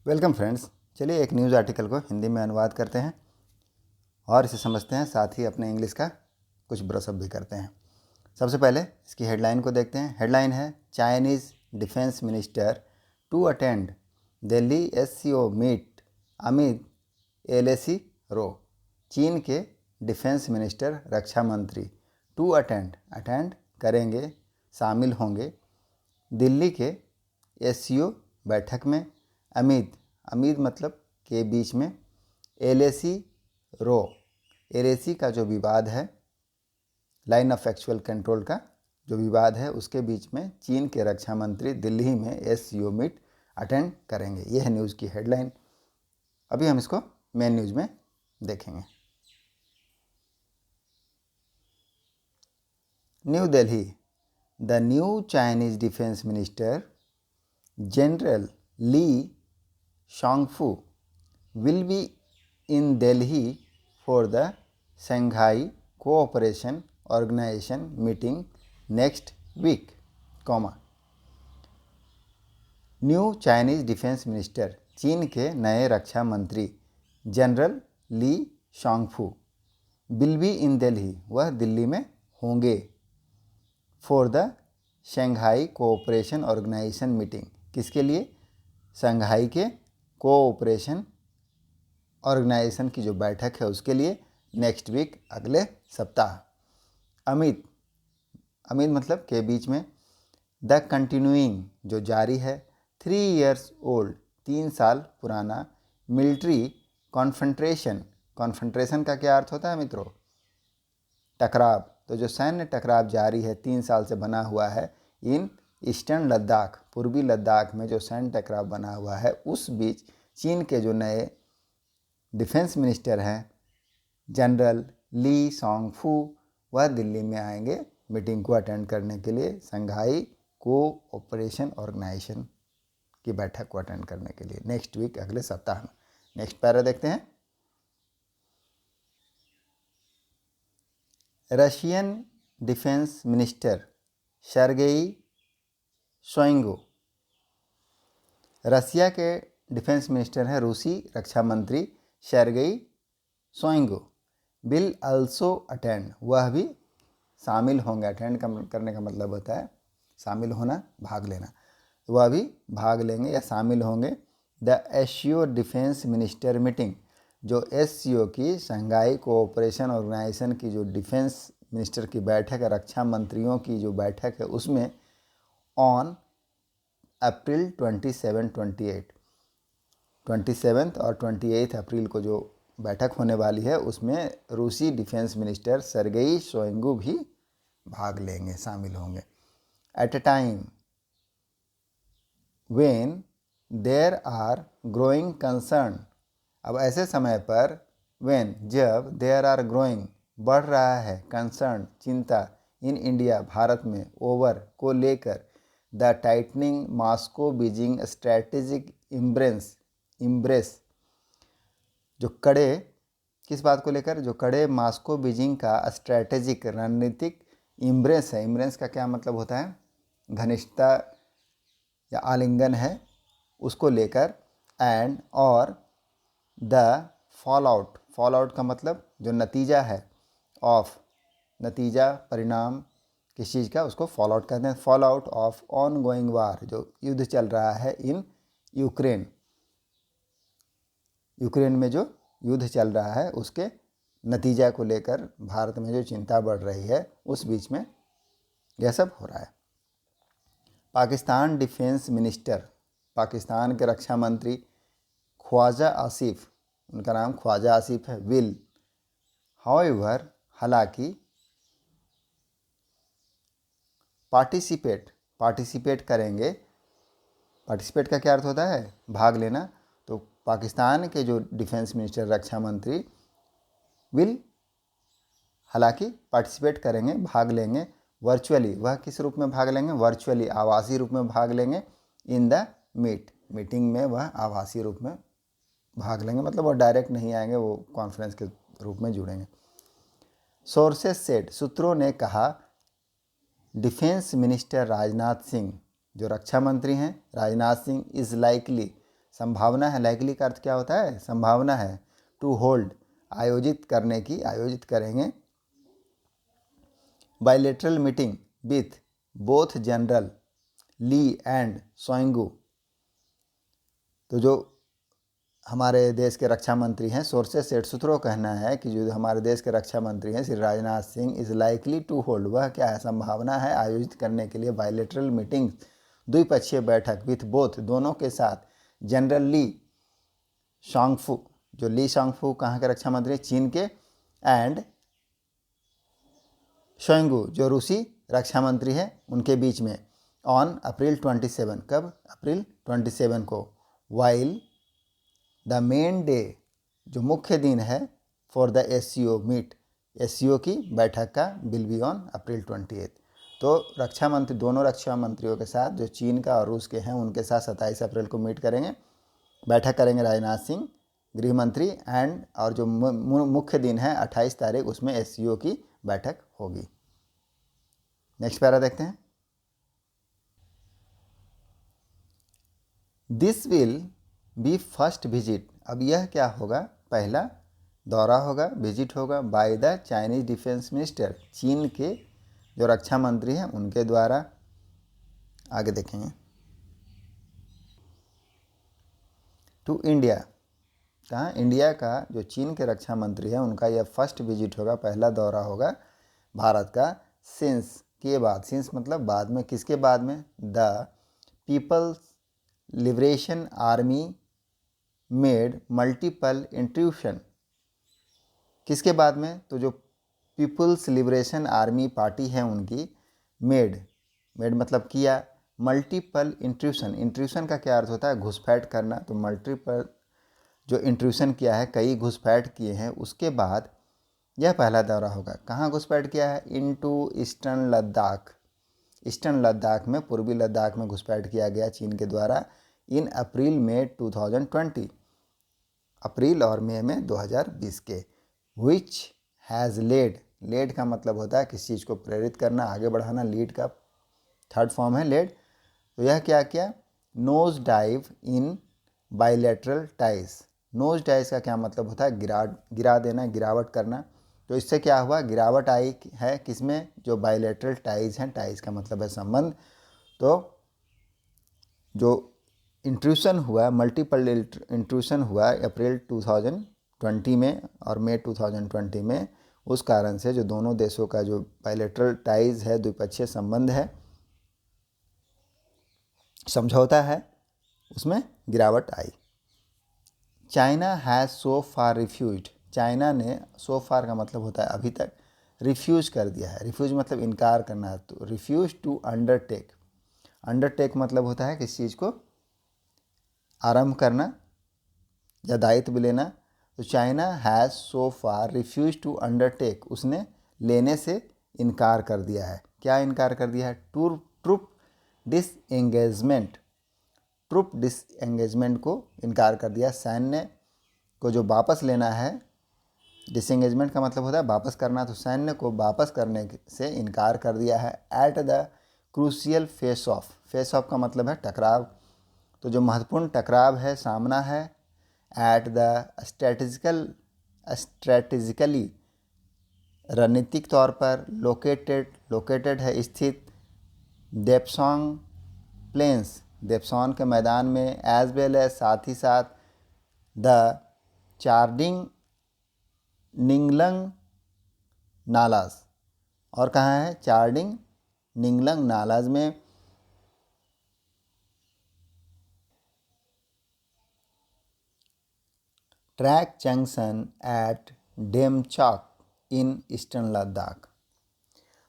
Welcome friends. चलिए एक news article को हिंदी में अनुवाद करते हैं और इसे समझते हैं, साथ ही अपने इंग्लिश का कुछ ब्रशअप भी करते हैं। सबसे पहले इसकी हेडलाइन को देखते हैं। हेडलाइन है Chinese defence minister to attend Delhi SCO meet amid LAC row. चीन के डिफेंस मिनिस्टर रक्षा मंत्री टू अटेंड करेंगे, शामिल होंगे दिल्ली के एससीओ बैठक में। अमित मतलब के बीच में, एलएसी रो, एलएसी का जो विवाद है, लाइन ऑफ एक्चुअल कंट्रोल का जो विवाद है, उसके बीच में चीन के रक्षा मंत्री दिल्ली में एससीओ मीट अटेंड करेंगे। यह है न्यूज़ की हेडलाइन। अभी हम इसको मेन न्यूज़ में देखेंगे। New Delhi, the new Chinese defence minister general Li Shangfu will be in Delhi for the Shanghai Cooperation Organization meeting next week, new Chinese defence minister, चीन के नए रक्षा मंत्री general Li Shangfu, will be in Delhi, वह दिल्ली में होंगे, for the Shanghai Cooperation Organisation meeting, किसके लिए? शंघाई के कोऑपरेशन ऑर्गेनाइजेशन की जो बैठक है उसके लिए, नेक्स्ट वीक, अगले सप्ताह। अमित मतलब के बीच में, द कंटिन्यूइंग जो जारी है, 3 years ओल्ड 3 साल पुराना, मिलिट्री कॉन्फ्रंट्रेशन का क्या अर्थ होता है मित्रों? टकराव। तो जो सैन्य टकराव जारी है 3 साल से बना हुआ है इन ईस्टर्न लद्दाख, पूर्वी लद्दाख में जो सैन्य टकराव बना हुआ है, उस बीच चीन के जो नए डिफेंस मिनिस्टर हैं जनरल ली शांगफू, वह दिल्ली में आएंगे मीटिंग को अटेंड करने के लिए, शंघाई कोऑपरेशन ऑर्गेनाइजेशन की बैठक को अटेंड करने के लिए, नेक्स्ट वीक, अगले सप्ताह में। नेक्स्ट पैरा देखते हैं। Russian defence minister Sergei Shoigu, Russia के डिफेंस मिनिस्टर हैं रूसी रक्षा मंत्री Sergei Shoigu, will also attend, वह भी शामिल होंगे। अटेंड करने का मतलब होता है शामिल होना, भाग लेना। वह भी भाग लेंगे या शामिल होंगे the SCO defence minister meeting, जो एससीओ की शंघाई कोऑपरेशन ऑर्गेनाइजेशन की जो डिफेंस मिनिस्टर की बैठक है, रक्षा मंत्रियों की जो बैठक है, उसमें ऑन अप्रैल 27 और 28 अप्रैल को जो बैठक होने वाली है, उसमें रूसी डिफेंस मिनिस्टर सर्गेई शोइगु भी भाग लेंगे, शामिल होंगे। At a time when there are growing concern, अब ऐसे समय पर, व्हेन जब, देयर आर ग्रोइंग बढ़ रहा है, कंसर्न चिंता, इन इंडिया भारत में, ओवर को लेकर, the tightening Moscow Beijing strategic embrace, जो कड़े, किस बात को लेकर? जो कड़े मॉस्को बीजिंग का स्ट्रैटेजिक रणनीतिक इम्ब्रेस है। इम्ब्रेस का क्या मतलब होता है? घनिष्ठता या आलिंगन है, उसको लेकर, एंड और द फॉलआउट का मतलब जो नतीजा है, ऑफ, नतीजा, परिणाम किस चीज़ का, उसको फॉल आउट कहते हैं। Fallout of ongoing war, जो युद्ध चल रहा है इन यूक्रेन में जो युद्ध चल रहा है, उसके नतीजा को लेकर भारत में जो चिंता बढ़ रही है, उस बीच में यह सब हो रहा है। पाकिस्तान डिफेंस मिनिस्टर, पाकिस्तान के रक्षा मंत्री ख्वाजा आसिफ, उनका नाम ख्वाजा आसिफ है, विल, हाउएवर, हालांकि, पार्टिसिपेट करेंगे। पार्टिसिपेट का क्या अर्थ होता है? भाग लेना। तो पाकिस्तान के जो डिफेंस मिनिस्टर, रक्षा मंत्री, विल, हालांकि पार्टिसिपेट करेंगे, भाग लेंगे, वर्चुअली, वह किस रूप में भाग लेंगे? वर्चुअली, आभासी रूप में भाग लेंगे, इन द मीटिंग में वह आभासी रूप में भाग लेंगे, मतलब वह डायरेक्ट नहीं आएंगे, वो कॉन्फ्रेंस के रूप में जुड़ेंगे। सोर्सेस सेड, सूत्रों ने कहा, डिफेंस मिनिस्टर राजनाथ सिंह, जो रक्षा मंत्री हैं राजनाथ सिंह, इज़ लाइकली, संभावना है, लाइकली का अर्थ क्या होता है? संभावना है। टू होल्ड, आयोजित करने की, आयोजित करेंगे। Bilateral meeting with both General Li and Shoigu, तो जो हमारे देश के रक्षा मंत्री हैं, सोर्सेस से सूत्रों का कहना है कि जो हमारे देश के रक्षा मंत्री हैं Shri Rajnath Singh is likely to hold, वह क्या है? संभावना है आयोजित करने के लिए बायलेटरल मीटिंग, द्विपक्षीय बैठक विथ बोथ, दोनों के साथ, जनरल ली शांगफू, जो ली शांगफू कहाँ के रक्षा मंत्री? चीन के, एंड शोइंगू जो रूसी रक्षा मंत्री हैं, उनके बीच में, ऑन अप्रैल 27, कब? अप्रैल 27 को, वाइल द मेन डे, जो मुख्य दिन है, for the SCO meet, SCO की बैठक का, विल बी ऑन अप्रैल 28। तो रक्षा मंत्री, दोनों रक्षा मंत्रियों के साथ, जो चीन का और रूस के हैं, उनके साथ 27 अप्रैल को मीट करेंगे, बैठक करेंगे राजनाथ सिंह गृह मंत्री, एंड और जो मुख्य दिन है 28 तारीख, उसमें एससीओ की बैठक होगी। नेक्स्ट पैरा देखते हैं। This will be first visit, अब यह क्या होगा? पहला दौरा होगा, विजिट होगा, by the Chinese defence minister, चीन के जो रक्षा मंत्री हैं उनके द्वारा। आगे देखेंगे। टू इंडिया, कहाँ? इंडिया का जो चीन के रक्षा मंत्री हैं उनका यह फर्स्ट विजिट होगा, पहला दौरा होगा भारत का, सिंस के बाद, सिंस मतलब बाद में, किसके बाद में? The People's Liberation Army made multiple intrusion, किसके बाद में? तो जो पीपल्स लिबरेशन आर्मी पार्टी है उनकी, मेड मतलब किया, मल्टीपल इंट्रूशन, इंट्रूशन का क्या अर्थ होता है? घुसपैठ करना, तो मल्टीपल जो इंट्रूशन किया है, कई घुसपैठ किए हैं, उसके बाद यह पहला दौरा होगा। कहाँ घुसपैठ किया है? Into eastern Ladakh, eastern Ladakh में, पूर्वी लद्दाख में घुसपैठ किया गया चीन के द्वारा, इन अप्रैल में 2020, अप्रैल और मई में 2020 के, विच हैज़ लेड का मतलब होता है किसी चीज़ को प्रेरित करना, आगे बढ़ाना, लीड का थर्ड फॉर्म है लेड। तो यह क्या किया? Nose dive in bilateral ties, nose dive का क्या मतलब होता है? गिरा देना, गिरावट करना। तो इससे क्या हुआ? गिरावट आई है किसमें? जो बायलैटरल टाइज हैं, टाइज का मतलब है संबंध। तो जो इंट्रूशन हुआ, मल्टीपल इंट्रूशन हुआ अप्रैल 2020 में और मई 2020 में, उस कारण से जो दोनों देशों का जो बायलैटरल टाइज है, द्विपक्षीय संबंध है, समझौता है, उसमें गिरावट आई। China has so far refused, China ने, सो फार का मतलब होता है अभी तक, रिफ्यूज कर दिया है, रिफ्यूज मतलब इनकार करना, तो रिफ्यूज टू अंडरटेक, अंडरटेक मतलब होता है किसी चीज़ को आरंभ करना या दायित्व लेना। तो China has so far refuse to undertake, उसने लेने से इनकार कर दिया है। क्या इनकार कर दिया है? ट्रूप डिसएंगेजमेंट, ट्रूप डिसएंगेजमेंट को इनकार कर दिया, सैन्य को जो वापस लेना है, डिसएंगेजमेंट का मतलब होता है वापस करना, तो सैन्य को वापस करने से इनकार कर दिया है। At the crucial face of, face of का मतलब है टकराव, तो जो महत्वपूर्ण टकराव है, सामना है, एट द स्ट्रेटेजिकली, रणनीतिक तौर पर, लोकेटेड है, स्थित, देपसोंग प्लेन्स, देपसोन के मैदान में, एज वेल एज साथ ही साथ, द चार्डिंग निंगलंग नालाज, और कहाँ है? चार्डिंग निंगलंग नालाज में। Track junction at Demchok in eastern Ladakh,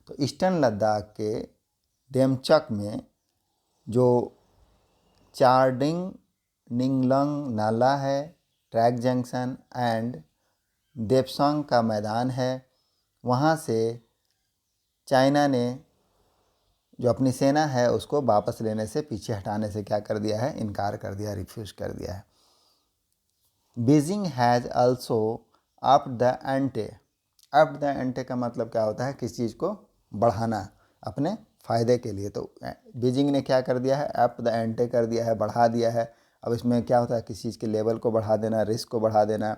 तो ईस्टर्न लद्दाख के डेमचॉक में जो चार्डिंग निंगलंग नाला है, ट्रैक जंक्शन एंड देपसोंग का मैदान है, वहाँ से चाइना ने जो अपनी सेना है उसको वापस लेने से, पीछे हटाने से क्या कर दिया है? इनकार कर दिया, रिफ्यूज कर दिया है। Beijing has also up the ante, up the ante का मतलब क्या होता है? किसी चीज़ को बढ़ाना अपने फ़ायदे के लिए। तो बीजिंग ने क्या कर दिया है? अप द एंटे कर दिया है, बढ़ा दिया है अब इसमें क्या होता है, किसी चीज़ के लेवल को बढ़ा देना, रिस्क को बढ़ा देना,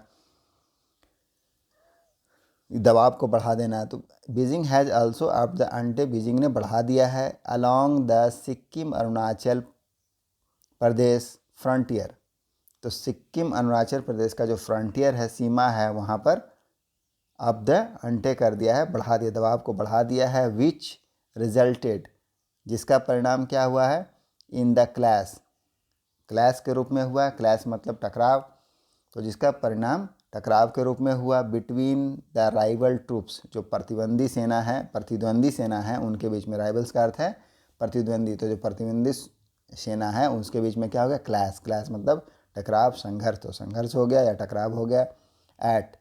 दबाव को बढ़ा देना है। तो Beijing has also up the ante, Beijing ने बढ़ा दिया है along the Sikkim Arunachal Pradesh frontier. तो सिक्किम अरुणाचल प्रदेश का जो फ्रंटियर है, सीमा है, वहाँ पर अप द अंटे कर दिया है, बढ़ा दिया, दबाव को बढ़ा दिया है। विच रिजल्टेड, जिसका परिणाम क्या हुआ है, इन द क्लैश, क्लैश के रूप में हुआ, क्लैश मतलब टकराव, तो जिसका परिणाम टकराव के रूप में हुआ बिटवीन द राइवल ट्रूप्स, जो प्रतिद्वंदी सेना है, प्रतिद्वंदी सेना है उनके बीच में, राइवल्स का अर्थ है प्रतिद्वंदी, तो जो प्रतिद्वंदी सेना है उसके बीच में क्या हो गया, क्लैश, क्लैश मतलब टकराव, संघर्ष, तो संघर्ष हो गया या टकराव हो गया। At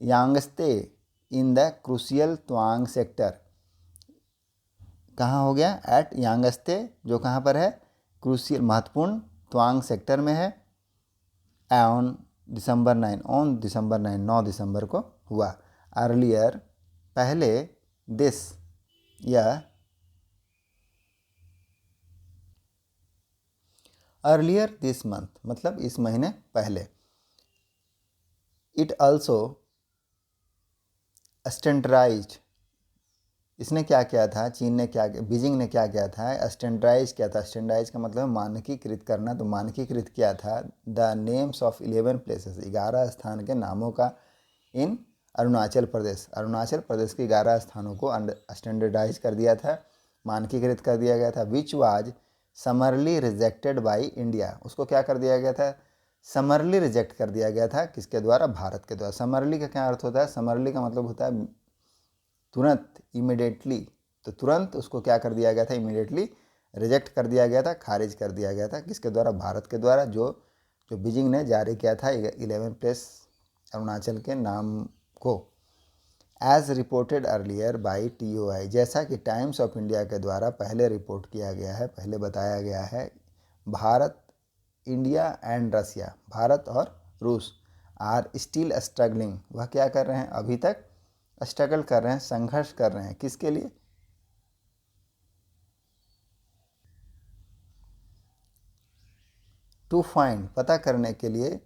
Yangtse in the crucial Tawang sector, कहाँ हो गया, एट यांगस्ते, जो कहाँ पर है, क्रूशियल महत्वपूर्ण त्वांग सेक्टर में है। ऑन दिसंबर 9, ऑन दिसंबर 9, 9 दिसंबर को हुआ। अर्लियर, पहले, दिस, यह, अर्लियर दिस मंथ मतलब इस महीने पहले। इट आल्सो स्टैंडर्डाइज्ड, इसने क्या किया था, चीन ने क्या, बीजिंग ने क्या किया था, स्टैंडर्डाइज किया था। स्टैंडर्डाइज का मतलब मानकीकृत करना, तो मानकीकृत किया था द नेम्स ऑफ 11 प्लेसेस, 11 स्थान के नामों का, इन अरुणाचल प्रदेश, अरुणाचल प्रदेश के 11 स्थानों को स्टैंडर्डाइज कर दिया था, मानकीकृत कर दिया गया था। Which was समरली rejected by India, उसको क्या कर दिया गया था, समरली रिजेक्ट कर दिया गया था, किसके द्वारा, भारत के द्वारा। समरली का क्या अर्थ होता है, समरली का मतलब होता है तुरंत, इमिडिएटली, तो तुरंत उसको क्या कर दिया गया था, इमिडिएटली रिजेक्ट कर दिया गया था, खारिज कर दिया गया था, किसके द्वारा, भारत के द्वारा, जो बीजिंग ने जारी किया था 11 प्लेस अरुणाचल के नाम को। As reported earlier by TOI, जैसा कि टाइम्स ऑफ इंडिया के द्वारा पहले रिपोर्ट किया गया है, पहले बताया गया है, Bharat, India and Russia, Bharat और रूस, आर स्टिल स्ट्रगलिंग, वह क्या कर रहे हैं, अभी तक स्ट्रगल कर रहे हैं, संघर्ष कर रहे हैं, किसके लिए, टू फाइंड, पता करने के लिए,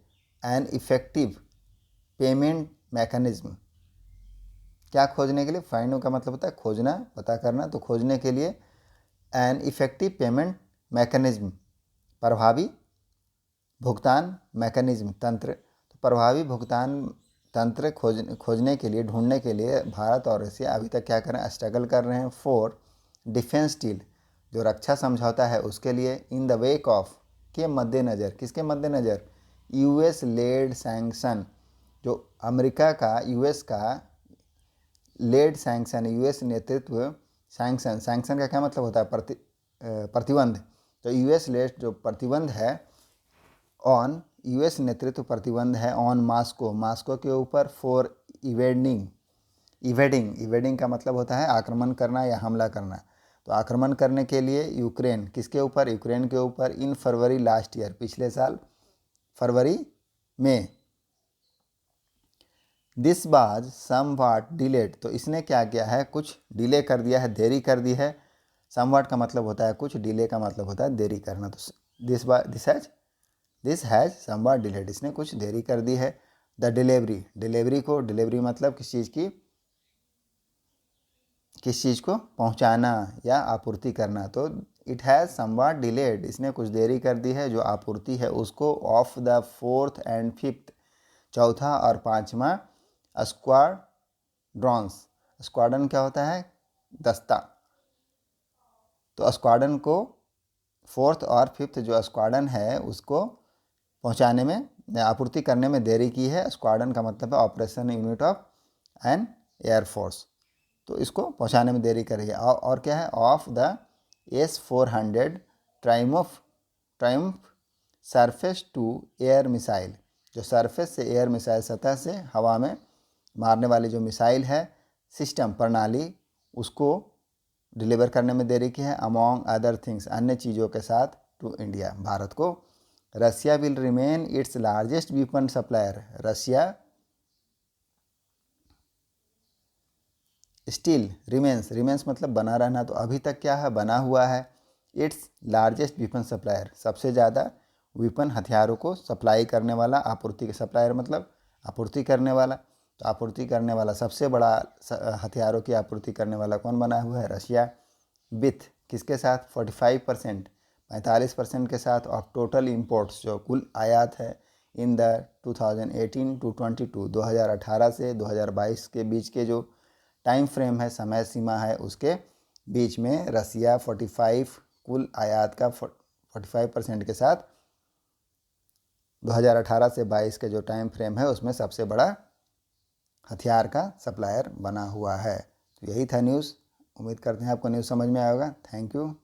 एन इफेक्टिव पेमेंट मैकेनिज्म, क्या खोजने के लिए, फाइंड का मतलब होता है खोजना, पता करना, तो खोजने के लिए एन इफेक्टिव पेमेंट मैकेनिज्म, प्रभावी भुगतान मैकेनिज्म, तंत्र, तो प्रभावी भुगतान तंत्र खोजने के लिए, ढूंढने के लिए भारत और रसिया अभी तक क्या कर रहे हैं, स्ट्रगल कर रहे हैं। फॉर डिफेंस डील, जो रक्षा समझौता है उसके लिए, इन द वेक ऑफ, के मद्देनज़र, किसके मद्देनज़र, US लेड सैंक्शन, जो अमेरिका का, US का लेड सैंक्शन, US नेतृत्व सैंक्शन, सैंक्शन का क्या मतलब होता है, प्रतिबंध, तो US लेड जो प्रतिबंध है, ऑन, US नेतृत्व प्रतिबंध है ऑन मास्को, मास्को के ऊपर, फॉर इवेडिंग, इवेडिंग का मतलब होता है आक्रमण करना या हमला करना, तो आक्रमण करने के लिए यूक्रेन, किसके ऊपर, यूक्रेन के ऊपर, इन फरवरी लास्ट ईयर, पिछले साल फरवरी में। दिस वाज समवाट डिलेड, तो इसने क्या किया है, कुछ डिले कर दिया है, देरी कर दी है। समवाट का मतलब होता है कुछ, डिले का मतलब होता है देरी करना, तो दिस हैज़ समवाट डिलेड, इसने कुछ देरी कर दी है। द डिलीवरी, डिलीवरी को, डिलीवरी मतलब किस चीज़ को पहुंचाना या आपूर्ति करना, तो इट हैज़ समवाट डिलेड, इसने कुछ देरी कर दी है, जो आपूर्ति है उसको, of the 4th and 5th, चौथा और पाँचवा स्क्वाड्रॉन्स, स्क्वाड्रन क्या होता है, दस्ता, तो स्क्वाड्रन को 4th और 5th जो स्क्वाड्रन है उसको पहुंचाने में, आपूर्ति करने में देरी की है। स्क्वाड्रन का मतलब है operation unit of N air force, तो इसको पहुंचाने में देरी करी है। और क्या है, of the S-400 Triumf surface to air missile, जो सरफेस से एयर मिसाइल, सतह से हवा में मारने वाली जो मिसाइल है, सिस्टम, प्रणाली, उसको डिलीवर करने में देरी की है। अमॉन्ग अदर थिंग्स, अन्य चीज़ों के साथ, टू इंडिया, भारत को। Russia will remain its largest weapon supplier, Russia still remains मतलब बना रहना, तो अभी तक क्या है, बना हुआ है, इट्स लार्जेस्ट वीपन सप्लायर, सबसे ज़्यादा विपन हथियारों को सप्लाई करने वाला, आपूर्ति के सप्लायर मतलब आपूर्ति करने वाला। तो आपूर्ति करने वाला सबसे बड़ा हथियारों की आपूर्ति करने वाला कौन बना हुआ है? रशिया। विथ किसके साथ? 45%, 45% के साथ ऑफ टोटल इंपोर्ट्स, जो कुल आयात है इन द 2018 to 22, 2018 से 2022 के बीच के जो टाइम फ्रेम है, समय सीमा है, उसके बीच में रसिया 45 कुल आयात का 45% के साथ 2018 से 22 के जो टाइम फ्रेम है उसमें सबसे बड़ा हथियार का सप्लायर बना हुआ है। तो यही था न्यूज़। उम्मीद करते हैं आपको न्यूज़ समझ में आएगा। Thank you.